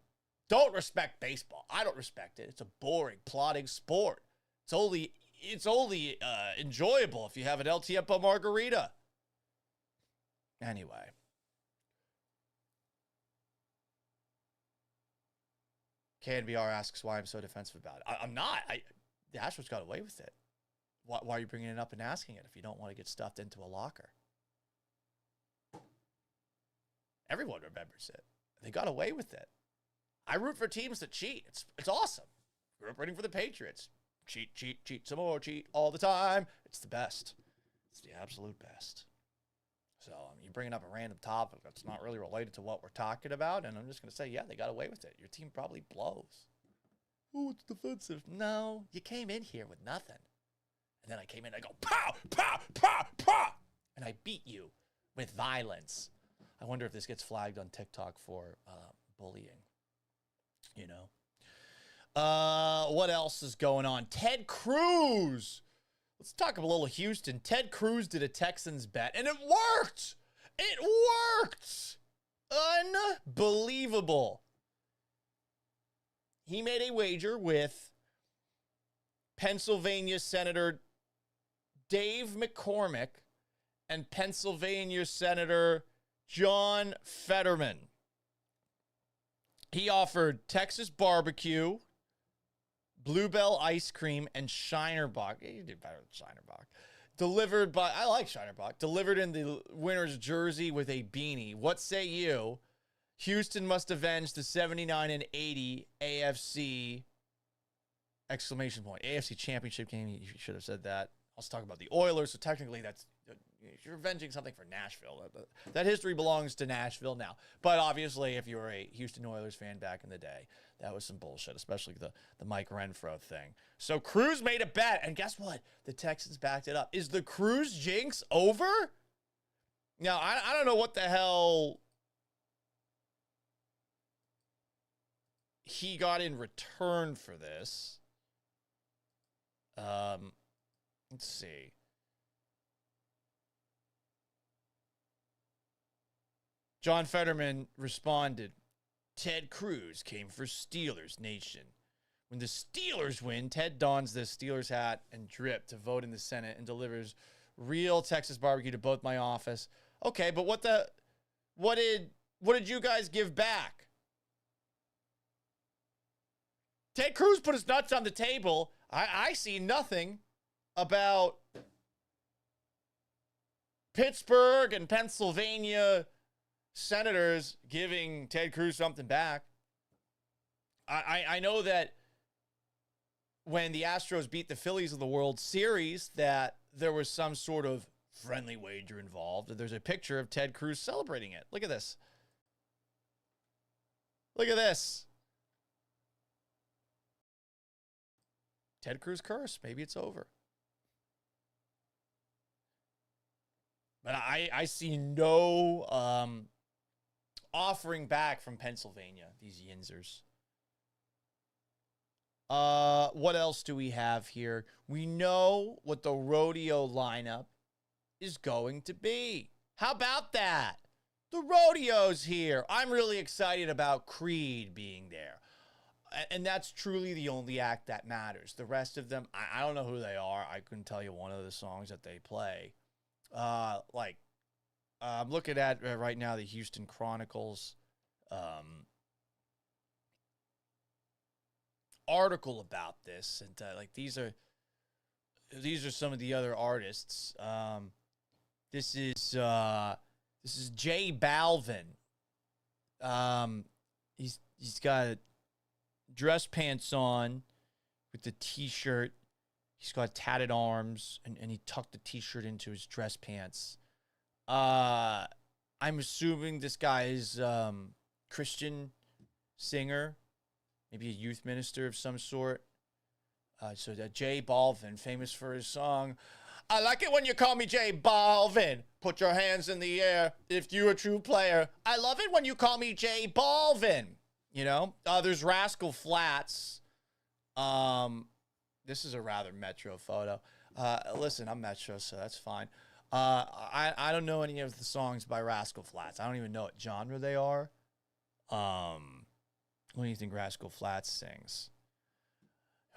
Don't respect baseball. I don't respect it. It's a boring, plodding sport. It's only enjoyable if you have an El Tiempo margarita. Anyway. KNBR asks why I'm so defensive about it. I'm not. The Astros got away with it. Why are you bringing it up and asking it if you don't want to get stuffed into a locker? Everyone remembers it. They got away with it. I root for teams that cheat. It's awesome. Grew up rooting for the Patriots. Cheat, cheat, cheat, some more, cheat all the time. It's the best. It's the absolute best. So you're bringing up a random topic that's not really related to what we're talking about, and I'm just going to say, yeah, they got away with it. Your team probably blows. Oh, it's defensive. No, you came in here with nothing. And then I came in and I go, pow, pow, pow, pow. And I beat you with violence. I wonder if this gets flagged on TikTok for bullying. You know. What else is going on? Ted Cruz. Let's talk a little Houston. Ted Cruz did a Texans bet, and it worked. It worked. Unbelievable. He made a wager with Pennsylvania Senator Dave McCormick and Pennsylvania Senator John Fetterman. He offered Texas barbecue, Bluebell ice cream and Shinerbach. You did better than Shinerbach. Delivered by, I like Shinerbach. Delivered in the winner's jersey with a beanie. What say you? Houston must avenge the 79-80 AFC exclamation point. AFC championship game. You should have said that. I was talking about the Oilers, so technically that's, you're avenging something for Nashville. That history belongs to Nashville now. But obviously, if you were a Houston Oilers fan back in the day, that was some bullshit, especially the Mike Renfro thing. So Cruz made a bet, and guess what? The Texans backed it up. Is the Cruz jinx over? Now, I don't know what the hell he got in return for this. Let's see. John Fetterman responded, Ted Cruz came for Steelers Nation. When the Steelers win, Ted dons the Steelers hat and drip to vote in the Senate and delivers real Texas barbecue to both my office. Okay, but what did you guys give back? Ted Cruz put his nuts on the table. I see nothing about Pittsburgh and Pennsylvania senators giving Ted Cruz something back. I know that when the Astros beat the Phillies in the World Series, that there was some sort of friendly wager involved. There's a picture of Ted Cruz celebrating it. Look at this. Look at this. Ted Cruz curse. Maybe it's over. But I see no offering back from Pennsylvania, these Yinzers. What else do we have here? We know what the rodeo lineup is going to be. How about that? The rodeo's here. I'm really excited about Creed being there. And that's truly the only act that matters. The rest of them, I don't know who they are. I couldn't tell you one of the songs that they play. I'm looking at right now the Houston Chronicles article about this, and these are some of the other artists. This is J Balvin. He's got dress pants on with the t-shirt. He's got tatted arms, and he tucked the t-shirt into his dress pants. I'm assuming this guy is Christian singer, maybe a youth minister of some sort. So J Balvin, famous for his song, I like it when you call me J Balvin. Put your hands in the air if you're a true player. I love it when you call me J Balvin. You know, there's Rascal Flatts. This is a rather Metro photo. Listen, I'm Metro, so that's fine. I don't know any of the songs by Rascal Flatts. I don't even know what genre they are. What do you think Rascal Flatts sings?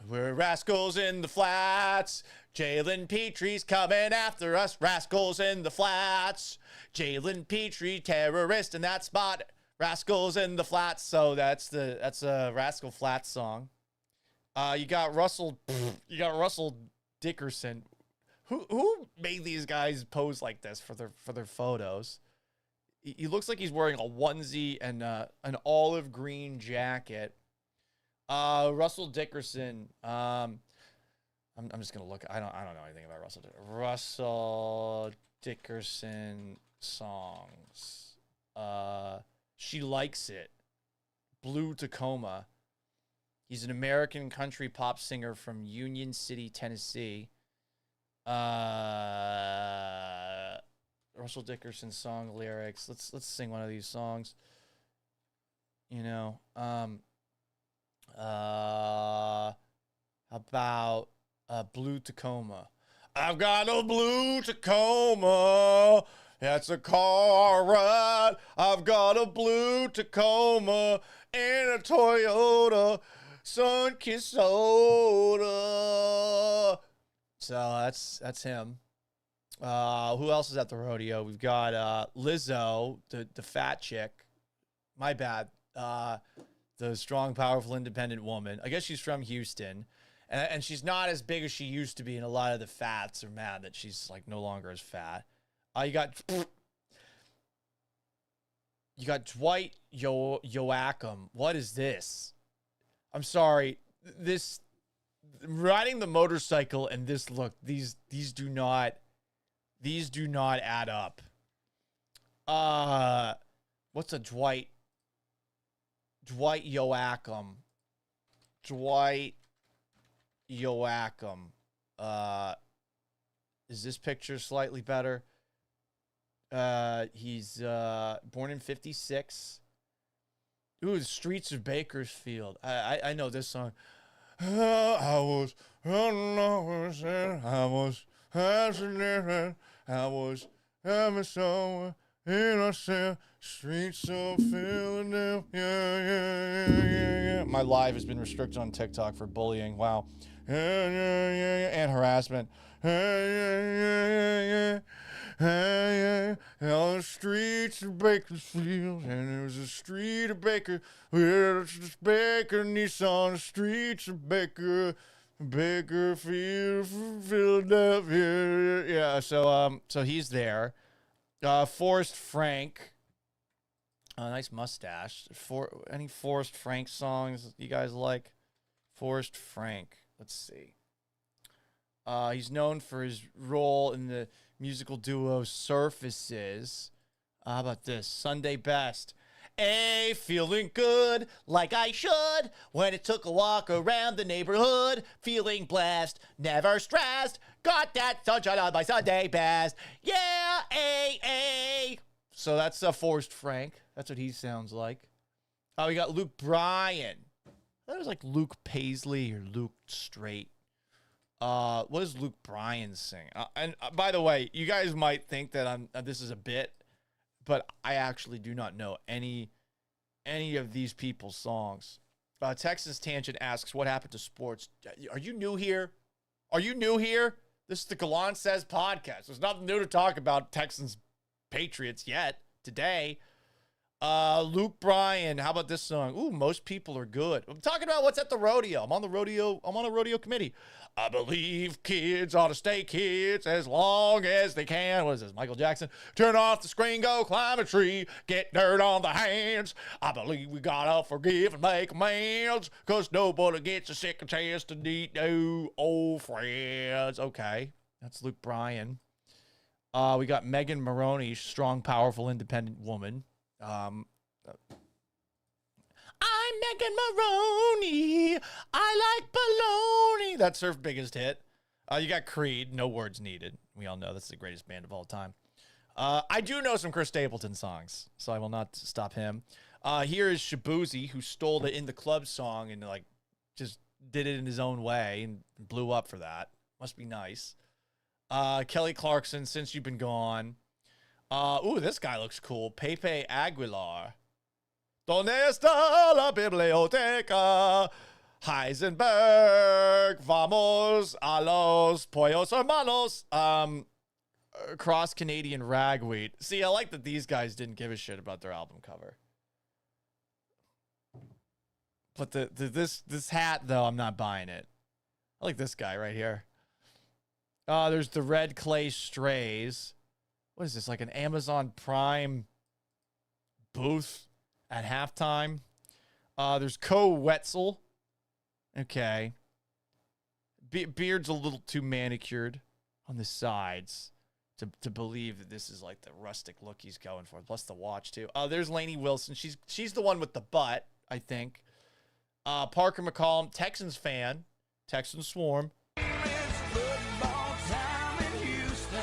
We're rascals in the flats. Jalen Petrie's coming after us. Rascals in the flats. Jalen Petrie, terrorist in that spot. Rascals in the flats. So that's a Rascal Flatts song. You got Russell Dickerson. Who made these guys pose like this for their photos? He looks like he's wearing a onesie and an olive green jacket. Russell Dickerson. I'm just gonna look. I don't know anything about Russell Dickerson songs. She Likes It. Blue Tacoma. He's an American country pop singer from Union City, Tennessee. Russell Dickerson song lyrics. Let's sing one of these songs. You know, about Blue Tacoma. I've got a blue Tacoma. That's a car ride. I've got a blue Tacoma and a Toyota Sunkist soda. So that's him. Who else is at the rodeo? We've got Lizzo, the fat chick. My bad. The strong, powerful, independent woman. I guess she's from Houston. And she's not as big as she used to be, and a lot of the fats are mad that she's like no longer as fat. You got Dwight Yoakam. What is this? I'm sorry. This riding the motorcycle and this look, these do not add up. What's a Dwight Yoakam? Dwight Yoakam. Is this picture slightly better? He's born in 1956. Ooh, the streets of Bakersfield. I know this song. I was fascinated. I was having so innocent. Streets of Philadelphia. Yeah. My live has been restricted on TikTok for bullying. Wow. And harassment. On the streets of Bakersfield, and there was a street of Baker, where it's Baker Nissan, the streets of Bakerfield, Philadelphia. Yeah, so he's there. Forrest Frank, nice mustache. Any Forrest Frank songs you guys like? Forrest Frank. Let's see. He's known for his role in the musical duo Surfaces. How about this? Sunday Best. Hey, feeling good like I should when it took a walk around the neighborhood. Feeling blessed, never stressed. Got that sunshine on my Sunday best. Yeah, hey. So that's Forrest Frank. That's what he sounds like. We got Luke Bryan. That was like Luke Paisley or Luke Straight. What does Luke Bryan sing? And by the way, you guys might think that this is a bit, but I actually do not know any of these people's songs. Texas Tangent asks, what happened to sports? Are you new here? This is the Gallant Says podcast. There's nothing new to talk about Texans Patriots yet today. Luke Bryan, how about this song? Ooh, Most People Are Good. I'm talking about what's at the rodeo. I'm on a rodeo committee. I believe kids ought to stay kids as long as they can. What is this, Michael Jackson? Turn off the screen, go climb a tree, get dirt on the hands. I believe we gotta forgive and make amends, cause nobody gets a second chance to meet new old friends. Okay, that's Luke Bryan. We got Megan Maroney, strong, powerful, independent woman. I'm Megan Maroney. I like baloney. That's her biggest hit. You got Creed, No Words Needed. We all know that's the greatest band of all time. I do know some Chris Stapleton songs, so I will not stop him. Here is Shabuzi, who stole the In the Club song and like just did it in his own way and blew up for that. Must be nice. Kelly Clarkson, Since You've Been Gone. Ooh, this guy looks cool. Pepe Aguilar. Donde está la biblioteca? Heisenberg. Vamos a los pollos hermanos. Cross Canadian Ragweed. See, I like that these guys didn't give a shit about their album cover. But this hat, though, I'm not buying it. I like this guy right here. There's the Red Clay Strays. What is this, like an Amazon Prime booth at halftime? There's Co Wetzel. Okay. Beard's a little too manicured on the sides to believe that this is like the rustic look he's going for. Plus the watch, too. There's Lainey Wilson. She's the one with the butt, I think. Parker McCollum, Texans fan. Texans Swarm.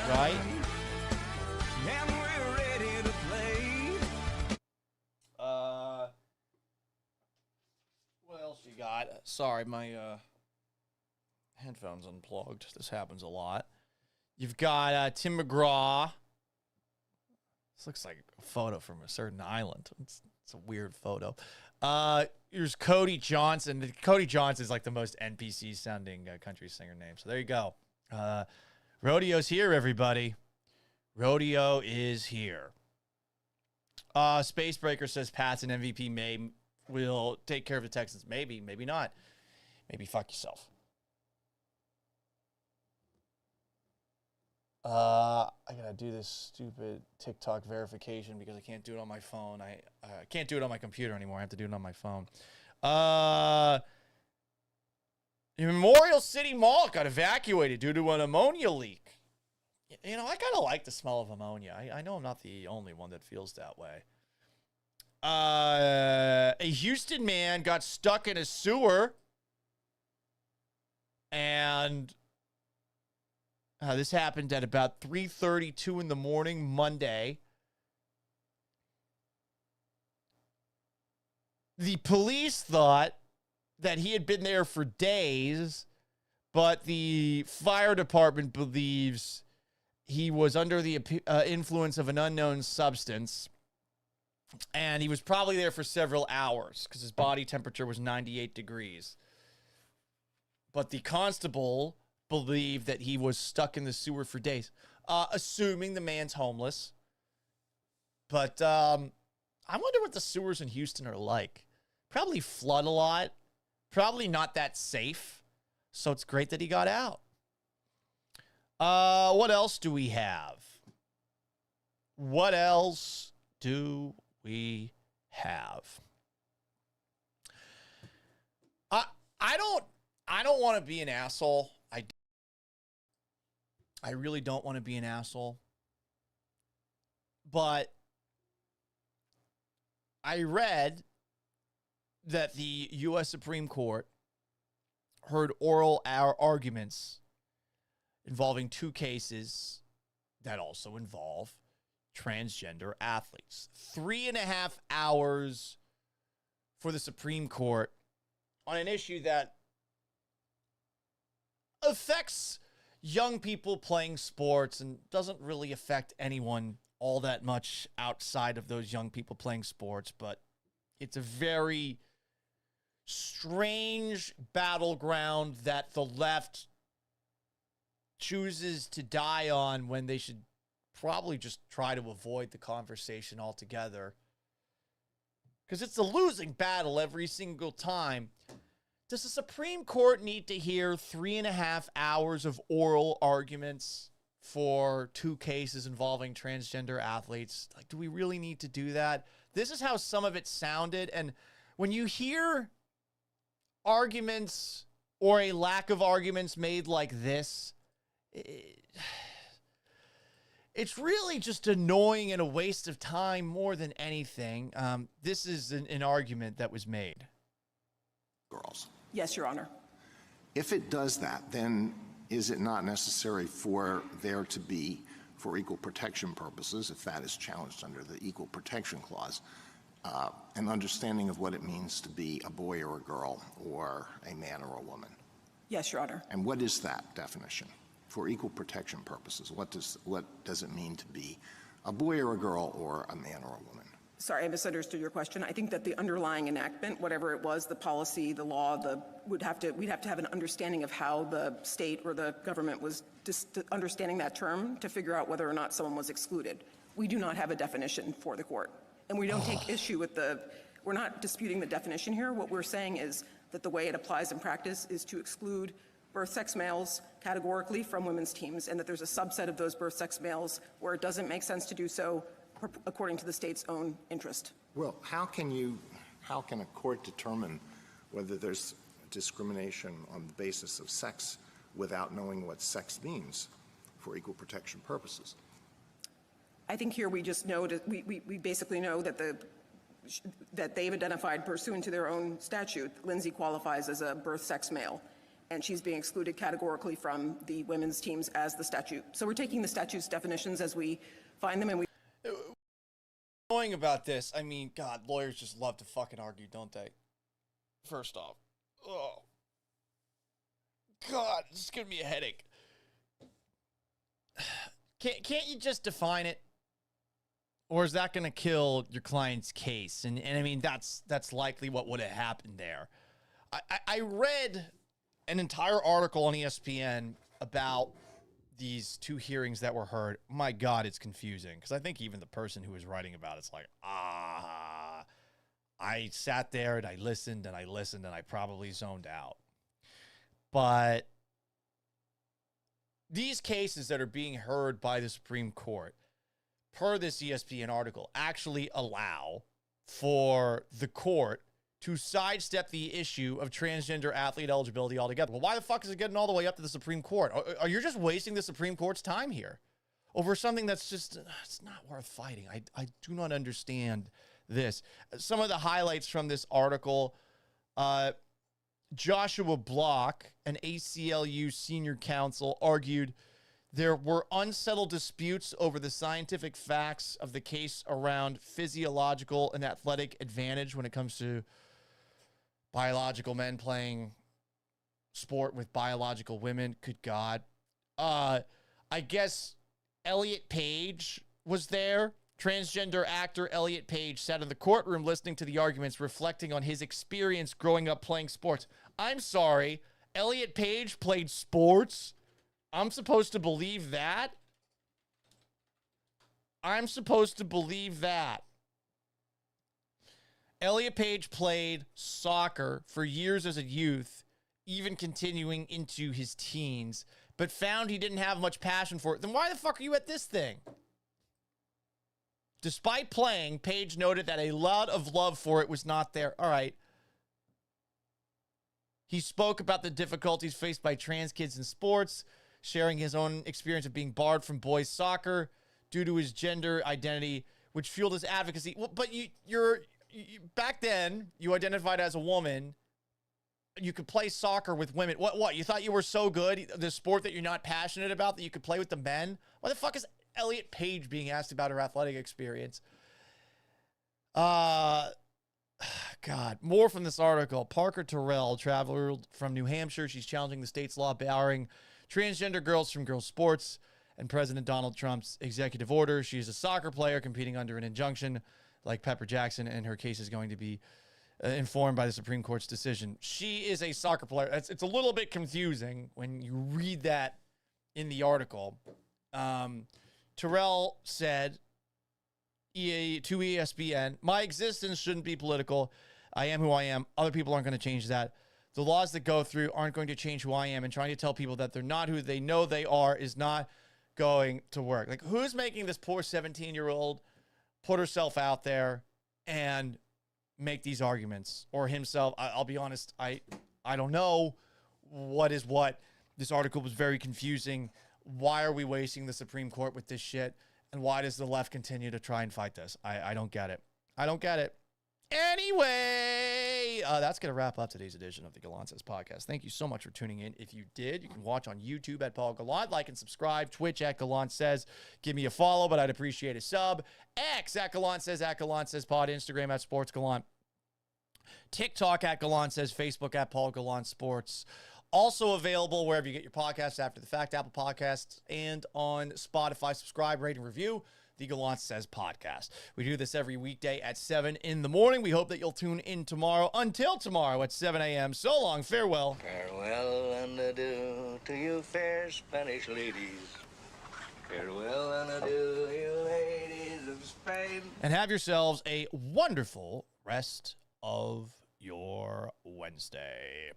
Right? What else you got? Sorry, my headphones unplugged. This happens a lot. You've got Tim McGraw. This looks like a photo from a certain island. It's a weird photo. Here's Cody Johnson. Cody Johnson is like the most NPC sounding country singer name. So there you go. Rodeo's here, everybody. Rodeo is here. Spacebreaker says Pat's an MVP will take care of the Texans. Maybe, maybe not. Maybe fuck yourself. I gotta do this stupid TikTok verification because I can't do it on my phone. I can't do it on my computer anymore. I have to do it on my phone. Memorial City Mall got evacuated due to an ammonia leak. You know, I kind of like the smell of ammonia. I know I'm not the only one that feels that way. A Houston man got stuck in a sewer. And this happened at about 3:32 in the morning, Monday. The police thought that he had been there for days, but the fire department believes he was under the influence of an unknown substance, and he was probably there for several hours because his body temperature was 98 degrees. But the constable believed that he was stuck in the sewer for days, assuming the man's homeless. But I wonder what the sewers in Houston are like. Probably flood a lot. Probably not that safe. So it's great that he got out. What else do we have? What else do we have? I don't want to be an asshole. I really don't want to be an asshole. But I read that the U.S. Supreme Court heard oral arguments involving two cases that also involve transgender athletes. 3.5 hours for the Supreme Court on an issue that affects young people playing sports and doesn't really affect anyone all that much outside of those young people playing sports, but it's a very strange battleground that the left chooses to die on when they should probably just try to avoid the conversation altogether. Because it's a losing battle every single time. Does the Supreme Court need to hear 3.5 hours of oral arguments for two cases involving transgender athletes? Like, do we really need to do that? This is how some of it sounded. And when you hear arguments or a lack of arguments made like this, it's really just annoying and a waste of time more than anything. This is an argument that was made. Girls. Yes, Your Honor. If it does that, then is it not necessary for there to be, for equal protection purposes, if that is challenged under the Equal Protection Clause, an understanding of what it means to be a boy or a girl or a man or a woman? Yes, Your Honor. And what is that definition? For equal protection purposes, what does it mean to be a boy or a girl or a man or a woman? Sorry, I misunderstood your question. I think that the underlying enactment, whatever it was, the policy, the law, we'd have to have an understanding of how the state or the government was understanding that term to figure out whether or not someone was excluded. We do not have a definition for the court, and we don't take issue with we're not disputing the definition here. What we're saying is that the way it applies in practice is to exclude birth sex males categorically from women's teams, and that there's a subset of those birth sex males where it doesn't make sense to do so according to the state's own interest. Well, how can a court determine whether there's discrimination on the basis of sex without knowing what sex means for equal protection purposes? I think here we just know we basically know that that they've identified pursuant to their own statute, Lindsay qualifies as a birth sex male, and she's being excluded categorically from the women's teams as the statute. So we're taking the statute's definitions as we find them, and we. Knowing about this, I mean, God, lawyers just love to fucking argue, don't they? First off, oh, God, this is gonna be a headache. Can't you just define it? Or is that gonna kill your client's case? And I mean, that's likely what would have happened there. I read an entire article on ESPN about these two hearings that were heard. My God, it's confusing. Because I think even the person who was writing about it's like, I sat there and I listened and I listened and I probably zoned out. But these cases that are being heard by the Supreme Court, per this ESPN article, actually allow for the court to sidestep the issue of transgender athlete eligibility altogether. Well, why the fuck is it getting all the way up to the Supreme Court? Are you just wasting the Supreme Court's time here over something that's just, it's not worth fighting? I do not understand this. Some of the highlights from this article, Joshua Block, an ACLU senior counsel, argued there were unsettled disputes over the scientific facts of the case around physiological and athletic advantage when it comes to biological men playing sport with biological women. Good God. I guess Elliot Page was there. Transgender actor Elliot Page sat in the courtroom listening to the arguments, reflecting on his experience growing up playing sports. I'm sorry, Elliot Page played sports? I'm supposed to believe that? I'm supposed to believe that. Elliot Page played soccer for years as a youth, even continuing into his teens, but found he didn't have much passion for it. Then why the fuck are you at this thing? Despite playing, Page noted that a lot of love for it was not there. All right. He spoke about the difficulties faced by trans kids in sports, sharing his own experience of being barred from boys soccer due to his gender identity, which fueled his advocacy. Well, but you're back then, you identified as a woman. You could play soccer with women. What? You thought you were so good, the sport that you're not passionate about, that you could play with the men? Why the fuck is Elliot Page being asked about her athletic experience? God, more from this article. Parker Terrell traveled from New Hampshire. She's challenging the state's law barring transgender girls from girls' sports and President Donald Trump's executive order. She is a soccer player competing under an injunction like Pepper Jackson, and her case is going to be informed by the Supreme Court's decision. She is a soccer player. It's a little bit confusing when you read that in the article. Terrell said to ESPN, "My existence shouldn't be political. I am who I am. Other people aren't going to change that. The laws that go through aren't going to change who I am, and trying to tell people that they're not who they know they are is not going to work." Like, who's making this poor 17-year-old put herself out there and make these arguments? Or himself? I'll be honest, I don't know what is what. This article was very confusing. Why are we wasting the Supreme Court with this shit? And why does the left continue to try and fight this? I don't get it. I don't get it. Anyway, that's going to wrap up today's edition of the Gallant Says podcast. Thank you so much for tuning in. If you did, you can watch on YouTube at Paul Gallant, like and subscribe, Twitch at Gallant Says. Give me a follow, but I'd appreciate a sub. X at Gallant Says Pod, Instagram at Sports Gallant, TikTok at Gallant Says, Facebook at Paul Gallant Sports. Also available wherever you get your podcasts after the fact, Apple Podcasts, and on Spotify. Subscribe, rate, and review the Gallant Says podcast. We do this every weekday at 7 in the morning. We hope that you'll tune in tomorrow. Until tomorrow at 7 a.m. So long. Farewell. Farewell and adieu to you fair Spanish ladies. Farewell and adieu, you ladies of Spain. And have yourselves a wonderful rest of your Wednesday.